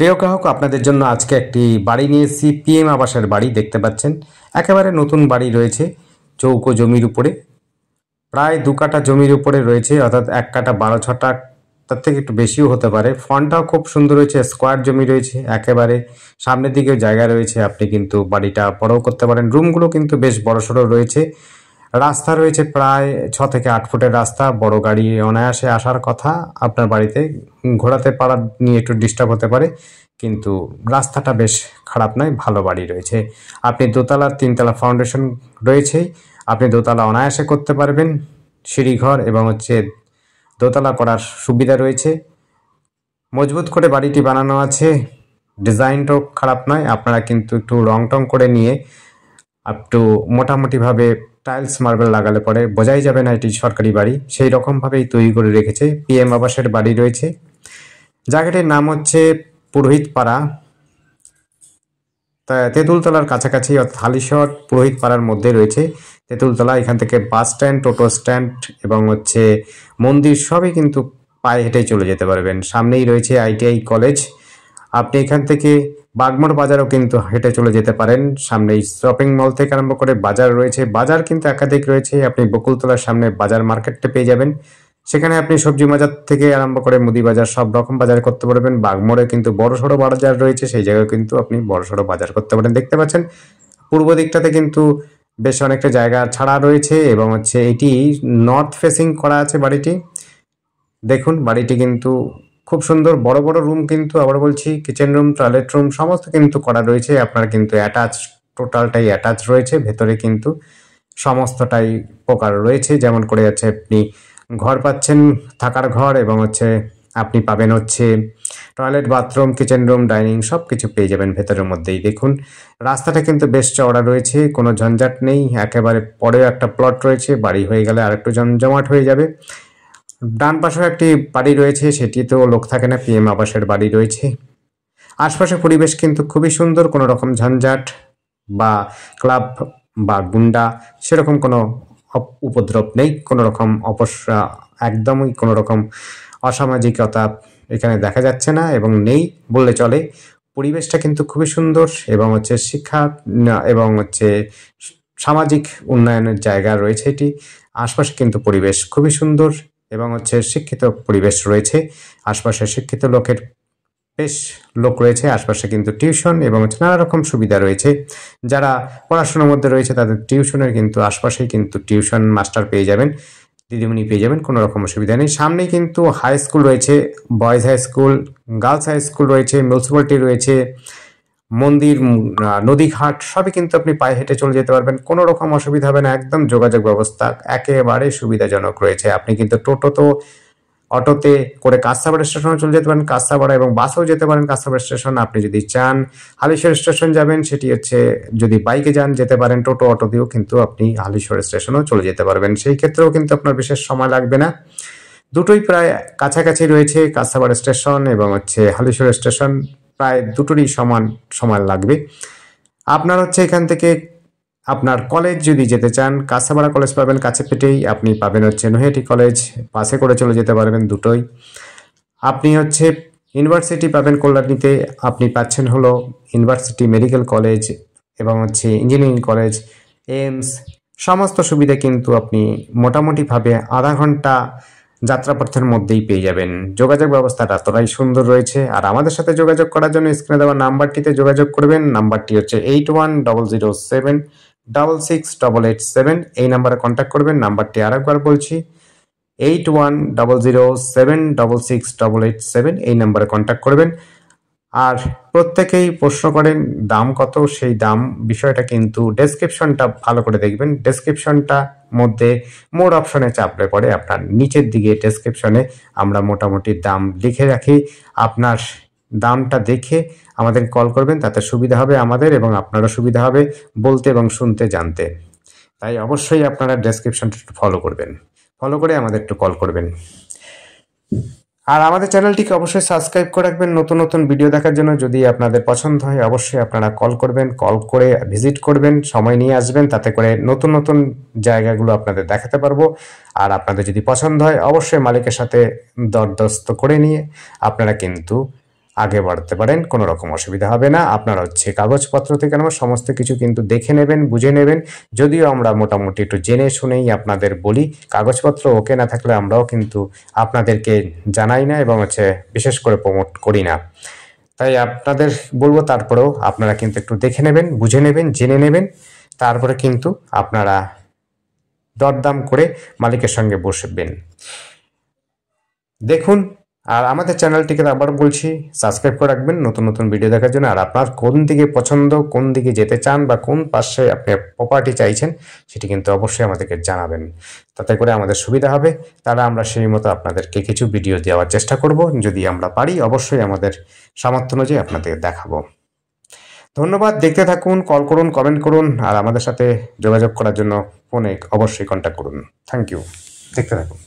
প্রিয় গ্রাহক, আপনাদের জন্য আজকে একটি বাড়ি নিয়েছি। পিএম আবাসের বাড়ি দেখতে পাচ্ছেন। একেবারে নতুন বাড়ি রয়েছে, চৌকো জমির উপরে, প্রায় 2 কাঠা জমির উপরে রয়েছে, অর্থাৎ 1 কাঠা 12 ছটা, তার থেকে একটু বেশিও হতে পারে। ফ্রন্টটাও খুব সুন্দর রয়েছে, স্কোয়ার জমি রয়েছে, একেবারে সামনের দিকেও জায়গা রয়েছে, আপনি কিন্তু বাড়িটা বড়ও করতে পারেন। রুমগুলো কিন্তু বেশ বড়সড় রয়েছে। রাস্তা রয়েছে প্রায় 6 থেকে 8 ফুটের রাস্তা, বড় গাড়ি অনায়াসে আসার কথা। আপনার বাড়িতে ঘোরাতে পারা নিয়ে একটু ডিস্টার্ব হতে পারে, কিন্তু রাস্তাটা বেশ খারাপ নয়, ভালো বাড়ি রয়েছে। আপনি দোতলা 3তলা ফাউন্ডেশন রয়েছে, আপনি দোতলা অনায়াসে করতে পারবেন। সিঁড়িঘর এবং দোতলা করার সুবিধা রয়েছে। মজবুত করে বাড়িটি বানানো আছে, ডিজাইনটাও খারাপ নয়। আপনারা কিন্তু একটু রং টং করে নিয়ে একটু মোটামুটিভাবে টাইলস মার্বেল লাগালে পরে বোঝাই যাবে না এটি সরকারি বাড়ি, সেই রকমভাবেই তৈরি করে রেখেছে। পিএম আবাসের বাড়ি রয়েছে। জায়গাটির নাম হচ্ছে পুরোহিতপাড়া, তেঁতুলতলার কাছাকাছি, অর্থাৎ হালিশহর পুরোহিতপাড়ার মধ্যে রয়েছে তেঁতুলতলা। এখান থেকে বাস স্ট্যান্ড, টোটো স্ট্যান্ড এবং মন্দির সবই কিন্তু পায়ে হেঁটেই চলে যেতে পারবেন। সামনেই রয়েছে আইটিআই কলেজ। আপনি এখান থেকে বাগমোড় বাজারও কিন্তু হেঁটে চলে যেতে পারেন। সামনেই শপিং মল থেকে আরম্ভ করে বাজার রয়েছে। বাজার কিন্তু একাধিক রয়েছে। আপনি বকুলতলার সামনে বাজার মার্কেটটা পেয়ে যাবেন, সেখানে আপনি সবজি বাজার থেকে আরম্ভ করে মুদি বাজার সব রকম বাজার করতে পারবেন। বাগমোড়ে কিন্তু বড়সড় বাজার রয়েছে, সেই জায়গায় কিন্তু আপনি বড়সড় বাজার করতে পারেন। দেখতে পাচ্ছেন পূর্ব দিকটাতে কিন্তু বেশ অনেকটা জায়গা ছাড়া রয়েছে এবং এটি নর্থ ফেসিং করা আছে বাড়িটি। দেখুন বাড়িটি কিন্তু খুব সুন্দর, বড় বড় রুম কিন্তু, আবার বলছি, কিচেন রুম, টয়লেট রুম সমস্ত কিন্তু করা রয়েছে। আপনার কিন্তু অ্যাটাচ, টোটালটাই অ্যাটাচ রয়েছে। ভেতরে কিন্তু সমস্তটাই প্রকার রয়েছে, যেমন করে আপনি ঘর পাচ্ছেন, থাকার ঘর, এবং আপনি পাবেন toilet, bathroom, kitchen room, dining সব কিছু পেয়ে যাবেন ভেতরের মধ্যেই। দেখুন রাস্তাটা কিন্তু বেশ চওড়া রয়েছে, কোনো ঝঞ্ঝাট নেই। একেবারে পরেও একটা প্লট রয়েছে, বাড়ি হয়ে গেলে আরেকটু জমজমাট হয়ে যাবে। ডান পাশেও একটি বাড়ি রয়েছে, সেটিতেও লোক থাকে না, পিএম আবাসের বাড়ি রয়েছে। আশপাশের পরিবেশ কিন্তু খুবই সুন্দর, কোনো রকম ঝঞ্ঝাট বা ক্লাব বা গুন্ডা সেরকম কোনো উপদ্রব নেই, কোনো রকম একদমই কোনো রকম অসামাজিকতা এখানে দেখা যাচ্ছে না এবং নেই বললে চলে। পরিবেশটা কিন্তু খুবই সুন্দর এবং শিক্ষা এবং সামাজিক উন্নয়নের জায়গা রয়েছে এটি। আশপাশে কিন্তু পরিবেশ খুবই সুন্দর এবং শিক্ষিত পরিবেশ রয়েছে। আশপাশে শিক্ষিত লোকের বেশ লোক রয়েছে। আশপাশে কিন্তু টিউশন এবং নানা রকম সুবিধা রয়েছে। যারা পড়াশোনার মধ্যে রয়েছে তাদের টিউশনের কিন্তু আশপাশেই কিন্তু টিউশন মাস্টার পেয়ে যাবেন, দিদিমণি পেয়ে যাবেন, কোনো রকম অসুবিধা নেই। সামনেই কিন্তু হাই স্কুল রয়েছে, boys high school, girls high school রয়েছে, মিউনিসিপ্যালিটি রয়েছে, মন্দির, নদীঘাট সবই কিন্তু আপনি পায়ে হেঁটে চলে যেতে পারবেন, কোনো রকম অসুবিধা হবে না। একদম যোগাযোগ ব্যবস্থা একেবারে সুবিধাজনক রয়েছে। আপনি কিন্তু অটোতে করে কাঁসাপাড়া স্টেশনে চলে যেতে পারেন, কাঁসাপাড়া, এবং বাসেও যেতে পারেন কাঁসাপাড়া স্টেশন। আপনি যদি চান হালিশহর স্টেশন যাবেন, সেটি যদি বাইকে যান যেতে পারেন, অটো দিয়েও কিন্তু আপনি হালিশহর স্টেশনেও চলে যেতে পারবেন। সেই ক্ষেত্রেও কিন্তু আপনার বিশেষ সময় লাগবে না। দুটোই প্রায় কাছাকাছি রয়েছে, কাঁসাপাড়া স্টেশন এবং হালিশহর স্টেশন, প্রায় দুটোরই সমান সময় লাগবে। আপনার এখান থেকে আপনার কলেজ যদি যেতে চান, কাঁসাপাড়া কলেজ পাবেন কাছে পেটেই, আপনি পাবেন নৈহাটি কলেজ, বাসে করে চলে যেতে পারবেন দুটোই। আপনি ইউনিভার্সিটি পাবেন কল্যাণীতে, আপনি পাচ্ছেন ইউনিভার্সিটি মেডিকেল কলেজ এবং ইঞ্জিনিয়ারিং কলেজ, এইমস সমস্ত সুবিধা কিন্তু আপনি মোটামুটিভাবে আধা ঘন্টা যাত্রাপথের মধ্যেই পেয়ে যাবেন। যোগাযোগ ব্যবস্থাটা এতটাই সুন্দর রয়েছে। আর আমাদের সাথে যোগাযোগ করার জন্য স্ক্রিনে দেওয়া নাম্বারটিতে যোগাযোগ করবেন। নাম্বারটি 8100068887। এই নাম্বারে কন্ট্যাক্ট করবেন। নাম্বারটি আরেকবার বলছি, 8100068887। এই নাম্বারে কন্ট্যাক্ট করবেন। আর প্রত্যেকেই প্রশ্ন করেন দাম কত, সেই দাম বিষয়টা কিন্তু ডেসক্রিপশনটা ভালো করে দেখবেন। ডেসক্রিপশনটা মধ্যে মোর অপশনে চাপলে পরে আপনার নিচের দিকে ডেসক্রিপশনে আমরা মোটামুটি দাম লিখে রাখি। আপনার দামটা দেখে আমাদের কল করবেন, তাতে সুবিধা হবে আমাদের এবং আপনারও সুবিধা হবে বলতে এবং শুনতে জানতে। তাই অবশ্যই আপনারা ডেসক্রিপশনটা একটু ফলো করবেন, ফলো করে আমাদের একটু কল করবেন। আর আমাদের চ্যানেলটিকে অবশ্যই সাবস্ক্রাইব করে রাখবেন নতুন নতুন ভিডিও দেখার জন্য। যদি আপনাদের পছন্দ হয় অবশ্যই আপনারা কল করবেন, কল করে ভিজিট করবেন, সময় নিয়ে আসবেন, তাতে করে নতুন নতুন জায়গাগুলো আপনাদের দেখাতে পারবো। আর আপনাদের যদি পছন্দ হয় অবশ্যই মালিকের সাথে দরদস্ত করে নিয়ে আপনারা কিন্তু আগে বাড়তে পারেন, কোনো রকম অসুবিধা হবে না। আপনারা হচ্ছে কাগজপত্র থেকে আমার সমস্ত কিছু কিন্তু দেখে নেবেন, বুঝে নেবেন। যদিও আমরা মোটামুটি একটু জেনে শুনেই আপনাদের বলি, কাগজপত্র ওকে না থাকলে আমরাও কিন্তু আপনাদেরকে জানাই না এবং হচ্ছে বিশেষ করে প্রমোট করি না। তাই আপনাদের বলবো তারপরেও আপনারা কিন্তু একটু দেখে নেবেন, বুঝে নেবেন, জেনে নেবেন, তারপরে কিন্তু আপনারা দরদাম করে মালিকের সঙ্গে বসবেন। দেখুন, আর আমাদের চ্যানেলটিকে আবার বলছি সাবস্ক্রাইব করে রাখবেন নতুন নতুন ভিডিও দেখার জন্য। আর আপনার কোন দিকে পছন্দ, কোন দিকে যেতে চান বা কোন পাশে আপনি প্রপার্টি চাইছেন সেটি কিন্তু অবশ্যই আমাদেরকে জানাবেন। তাতে করে আমাদের সুবিধা হবে, তাহলে আমরা সেই মতো আপনাদেরকে কিছু ভিডিও দেওয়ার চেষ্টা করব। যদি আমরা পারি অবশ্যই আমাদের সামর্থ্য অনুযায়ী আপনাদের দেখাবো। ধন্যবাদ, দেখতে থাকুন, কল করুন, কমেন্ট করুন, আর আমাদের সাথে যোগাযোগ করার জন্য ফোনে অবশ্যই কন্ট্যাক্ট করুন। থ্যাংক ইউ, দেখতে থাকুন।